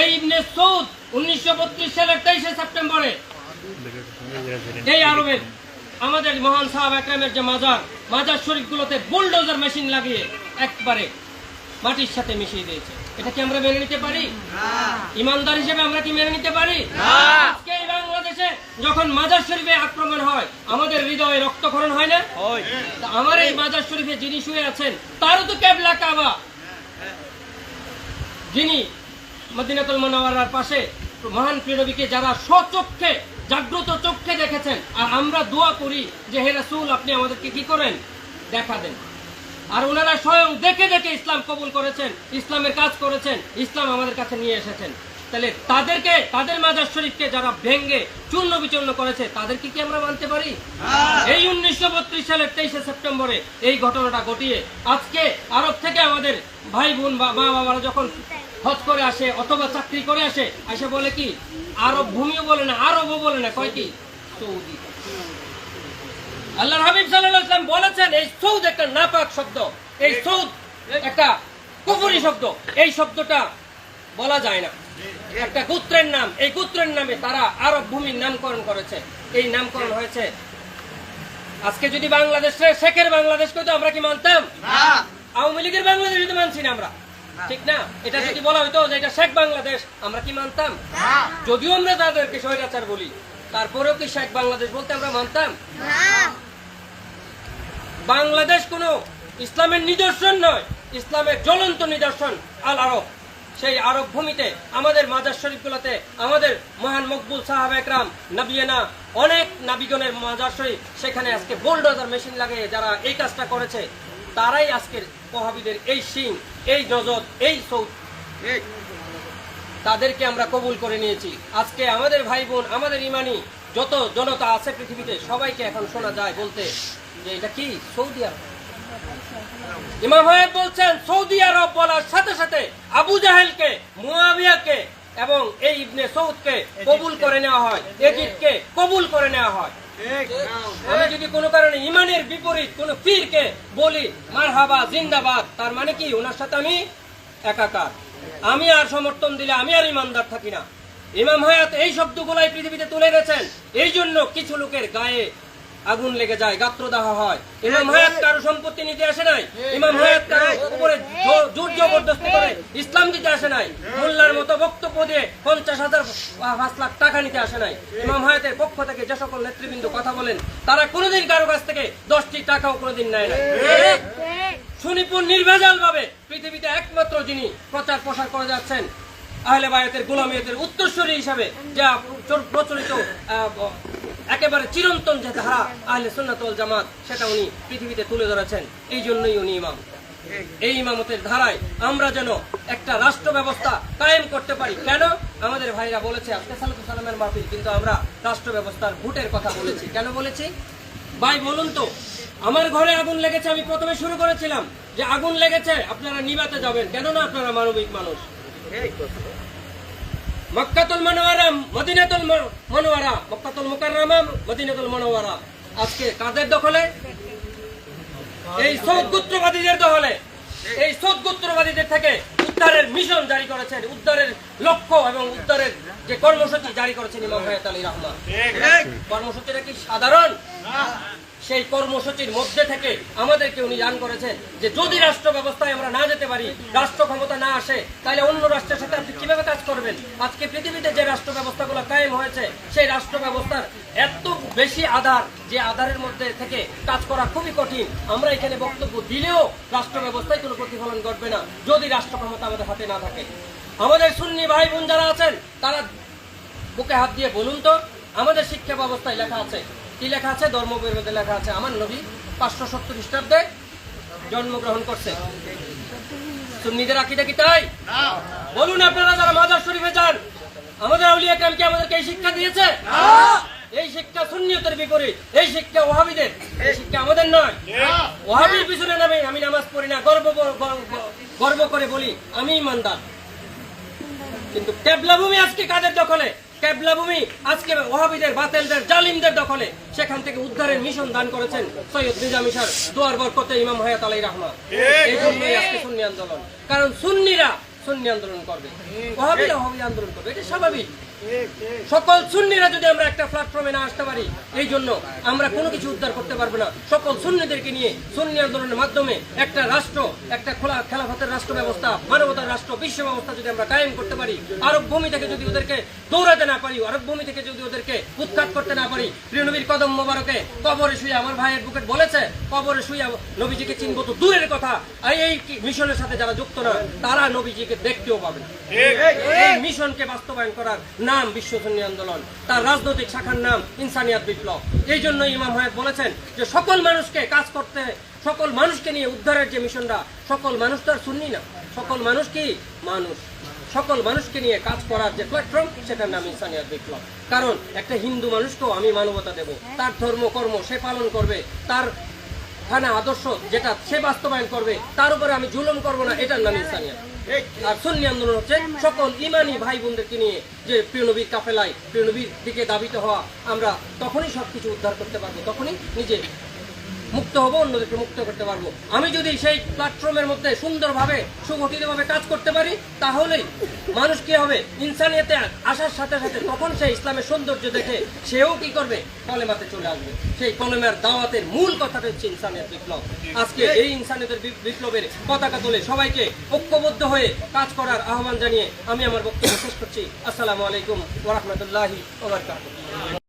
এই ইবনে সৌদ 1932 সালের 23 সেপ্টেম্বরে এই আরবের আমাদের মহান সাহাবা একরামের যে মাজার শরীফগুলোতে বুলডোজার মেশিন লাগিয়ে একবারে মাটির সাথে মিশিয়ে দিয়েছে। এটা কি আমরা মেনে নিতে পারি? ইমানদার হিসেবে আমরা কি মেনে নিতে পারি? আজকে এই বাংলাদেশে যখন মাজার শরীফে আক্রমণ হয় আমাদের হৃদয়ে রক্তক্ষরণ হয় না? আমার এই মাজার শরীফে যিনি শুয়ে আছেন তারও তো কিবলা কাবা, যিনি মদিনাতুল মুনাওয়ারার পাশে মহান প্রিয় নবীকে যারা স্বচক্ষে জাগ্রত চক্ষে দেখেছেন, আর আমরা দোয়া করি যে হে রাসূল আপনি আমাদেরকে কি করেন, দেখা দেন। আর ওনারা স্বয়ং দেখে দেখে ইসলাম কবুল করেছেন, ইসলামের কাজ করেছেন, ইসলাম আমাদের কাছে নিয়ে এসেছেন। তাহলে তাদের মাজার শরীফকে যারা ভেঙ্গে চূর্ণ বিচূর্ণ করেছে তাদেরকে কি আমরা মানতে পারি? এই 1932 সালের 23 সেপ্টেম্বরে এই ঘটনাটা ঘটিয়ে আজকে আরব থেকে আমাদের ভাই বোন বা মা বাবারা যখন হজ করে আসে অথবা চাকরি করে আসে বলে কি আরব ভূমিও বলে না, আরবও বলে না, কয় কি সৌদি। আল্লাহর হাবিব সাল্লাল্লাহু আলাইহি ওয়াসাল্লাম বলেছেন এই সৌদ একটা নাপাক শব্দ, এই সৌদ একটা কুফরি শব্দ, এই শব্দটা বলা যায় না। একটা গোত্রের নাম, এই গোত্রের নামে তারা আরব ভূমির নামকরণ করেছে। এই নামকরণ হয়েছে। আজকে যদি বাংলাদেশে শেখের বাংলাদেশ কইতো আমরা কি মানতাম? আওয়ামী লীগের বাংলাদেশ যদি মানছি না আমরা, ঠিক না? এটা যদি বলা হইতো যে এটা শেখ বাংলাদেশ আমরা কি মানতাম? যদিও আমরা তাদেরকে স্বৈরাচার বলি, তারপরেও কি শেখ বাংলাদেশ বলতে আমরা মানতাম? বাংলাদেশ কোনো ইসলামের নিদর্শন নয়, ইসলামের জ্বলন্ত নিদর্শন আল আরব। সেই আরব ভূমিতে আমাদের মাজার শরীফগুলোতে আমাদের মহান মকবুল সাহাবা একরাম নবিয়ানা অনেক নাবিগণের মাজার শরীফ, সেখানে আজকে বুলডোজার মেশিন লাগিয়ে যারা এই কাজটা করেছে তারাই আজকের ওয়াহাবিদের এই সিং, এই নজদ, এই সৌদ, তাদেরকে আমরা কবুল করে নিয়েছি। আজকে আমাদের ভাই বোন, আমাদের ইমানি যত জনতা আছে পৃথিবীতে সবাইকে এখন শোনা যায় বলতে যে এটা কি সৌদি আরব। ইমাম হায়াত বলছেন সৌদি আরব বলার সাথে সাথে আবু জাহেলকে, মুয়াবিয়াকে এবং এই ইবনে সৌদকে কবুল করে নেওয়া হয়, এজিদকে কবুল করে নেওয়া হয়। আমি যদি কোনো কারণে ইমানের বিপরীত কোন পীরকে বলি মারহাবা জিন্দাবাদ, তার মানে কি ওনার সাথে আমি একাকার, আমি আর সমর্থন দিলে আমি আর ইমানদার থাকি না। ইমাম হায়াত এই শব্দগুলাই পৃথিবীতে তুলে এনেছেন, এই জন্য কিছু লোকের গায়ে আগুন লেগে যায়, গাত্রদাহ হয়। ইমাম হায়াত কারো সম্পত্তি নিতে আসে নাই, ইমাম হায়াত কারো উপরে জোর জবরদস্তি করে ইসলাম দিতে আসে নাই, মোল্লার মতো বক্তব্য দিয়ে 50,000 5 লাখ টাকা নিতে আসে নাই। ইমাম হায়াতের পক্ষ থেকে যে সকল নেতৃবৃন্দ কথা বলেন তারা কোনোদিন কারো কাছ থেকে 10টি টাকাও কোনোদিন নেয় না। সুনিপুণ নির্ভেজাল ভাবে পৃথিবীতে একমাত্র যিনি প্রচার প্রসার করে যাচ্ছেন আহলে বায়াতের গোলামিয়তের উত্তরসূরি হিসাবে যা প্রচলিত একেবারে চিরন্তন যে ধারা আহলে সুন্নাত ওয়াল জামাত, সেটা উনি পৃথিবীতে তুলে ধরেছেন। এই জন্যই উনি ইমাম। এই ইমামতের ধারায় আমরা যেন একটা রাষ্ট্র ব্যবস্থা কায়েম করতে পারি। কেন? আমাদের ভাইরা বলেছে আজকে সালাতু সালামের মাহফিল, কিন্তু আমরা রাষ্ট্র ব্যবস্থার ভোটের কথা বলেছি। কেন বলেছি ভাই বলুন তো? আমার ঘরে আগুন লেগেছে, আমি প্রথমে শুরু করেছিলাম যে আগুন লেগেছে আপনারা নিভাতে যাবেন, কেননা আপনারা মানবিক মানুষ। মক্কাতুল মুনাওয়ারা, মদিনাতুল মুনাওয়ারা, মক্কাতুল মুকাররমা, মদিনাতুল মুনাওয়ারা আজকে কাদের দখলে? এই সৌদ গোত্রবাদীদের দখলে। এই সৌদ গোত্রবাদীদের থেকে উদ্ধারের মিশন জারি করেছেন, উদ্ধারের লক্ষ্য এবং উদ্ধারের যে কর্মসূচি জারি করেছেন ইমাম হায়াত আলী রহমান। কর্মসূচিটা কি সাধারণ? সেই কর্মসূচির মধ্যে থেকে আমাদেরকে উনি জান করেছেন যে যদি রাষ্ট্র ব্যবস্থায় আমরা না যেতে পারি, রাষ্ট্র ক্ষমতা না আসে, তাহলে অন্য রাষ্ট্রের সাথে আপনি কিভাবে কাজ করবেন? আজকে পৃথিবীতে যে রাষ্ট্র ব্যবস্থাগুলো কায়েম হয়েছে সেই রাষ্ট্র ব্যবস্থার এত বেশি আধার, যে আধারের মধ্যে থেকে কাজ করা খুবই কঠিন। আমরা এখানে বক্তব্য দিলেও রাষ্ট্র ব্যবস্থায় কোনো প্রতিফলন ঘটবে না যদি রাষ্ট্র ক্ষমতা আমাদের হাতে না থাকে। আমাদের সুন্নি ভাই বোন যারা আছেন তারা বুকে হাত দিয়ে বলুন তো, আমাদের শিক্ষা ব্যবস্থায় লেখা আছে কি লেখা আছে? ধর্মবইয়ের মধ্যে লেখা আছে আমার নবী 570 খ্রিস্টাব্দে জন্মগ্রহণ করছে। সুন্নিদের আকীদা কি তাই? বলুন আপনারা যারা মাজার শরীফে যান, আমাদের আউলিয়া কেরাম কি আমাদেরকে এই শিক্ষা দিয়েছে? এই শিক্ষা সুন্নিয়তের বিপরীত, এই শিক্ষা ওয়াহাবিদের, এই শিক্ষা আমাদের নয়। ওয়াহাবির পিছনে নামে আমি নামাজ পড়ি না, গর্ব করে বলি আমি ইমানদার। কিন্তু কেবলা ভূমি আজকে কাদের দখলে? কেবলা ভূমি আজকে ওয়াহাবিদের, বাতিলদের, জালিমদের দখলে। সেখান থেকে উদ্ধারের মিশন দান করেছেন সৈয়দ নিজামী শাহ দোয়ার বরকতে ইমাম হায়াত আলী রহমান। এই জন্যই আজকে সুন্নি আন্দোলন। কারণ সুন্নিরা সুন্নি আন্দোলন করবে, ওয়াহাবিরা ওয়াহাবি আন্দোলন করবে, এটা স্বাভাবিক। সকল সুন্নিরা যদি আমরা একটা প্ল্যাটফর্মে না আসতে পারি, এই জন্য আমরা কোনো কিছু উদ্ধার করতে পারবো না। সকল সুন্নিদেরকে নিয়ে সুন্নি আন্দোলনের মাধ্যমে একটা রাষ্ট্র, একটা খোলা খেলাফতের রাষ্ট্র ব্যবস্থা, মানবতার রাষ্ট্র, বিশ্ব ব্যবস্থা যদি আমরা কায়েম করতে পারি, আরব ভূমি থেকে যদি ওদেরকে দৌড়াতে না পারি, আরব ভূমি থেকে যদি ওদেরকে উৎখাত করতে না পারি, প্রিয় নবীর কদম মোবারকে কবরে শুয়ে, আমার ভাইয়ের বুকেট বলেছে, কবরে শুয়ে নবীজিকে চিনবো তো দূরের কথা, এই মিশনের সাথে যারা যুক্ত না তারা নবীজিকে দেখতেও পাবে না। এই মিশনকে বাস্তবায়ন করার নাম বিশ্ব সুন্নি আন্দোলন, তার রাজনৈতিক শাখার নাম ইনসানিয়াত বিপ্লব। এই জন্য ইমাম হায়াত বলেছেন যে সকল মানুষকে কাজ করতে, সকল মানুষকে নিয়ে উদ্ধারের যে মিশনটা, সকল মানুষ তো আর সুন্নি না, সকল মানুষ কি মানুষ, সকল মানুষকে নিয়ে কাজ করার যে প্ল্যাটফর্ম, সেটার নাম ইনসানিয়াত বিপ্লব। কারণ একটা হিন্দু মানুষকেও আমি মানবতা দেব, তার ধর্ম কর্ম সে পালন করবে, তার খানা আদর্শ যেটা সে বাস্তবায়ন করবে, তার উপরে আমি জুলুম করবো না, এটার নাম ইনসানিয়াত। আর সুন্নি আন্দোলন হচ্ছে সকল ইমানি ভাই বোনদেরকে নিয়ে যে প্রিয় নবীর কাফেলায়, প্রিয় নবীর দিকে দাবিত হওয়া, আমরা তখনই সবকিছু উদ্ধার করতে পারবো, তখনই নিজে মুক্ত হবো, অন্যদেরকে মুক্ত করতে পারবো। আমি যদি সেই প্ল্যাটফর্মের মধ্যে সুন্দরভাবে সুগঠিতভাবে কাজ করতে পারি, তাহলেই মানুষ কি হবে, ইনসানিয়াতে আসার সাথে সাথে তখন সে ইসলামের সৌন্দর্য দেখে সেও কি করবে, কলেমাতে চলে আসবে। সেই কলেমার দাওয়াতের মূল কথাটা হচ্ছে ইনসানিয়াত বিপ্লব। আজকে এই ইনসানিয়াতের বিপ্লবের পতাকা তুলে সবাইকে ঐক্যবদ্ধ হয়ে কাজ করার আহ্বান জানিয়ে আমি আমার বক্তব্য শেষ করছি। আসসালামু আলাইকুম ওয়া রাহমাতুল্লাহি ওয়া বারাকাতুহু।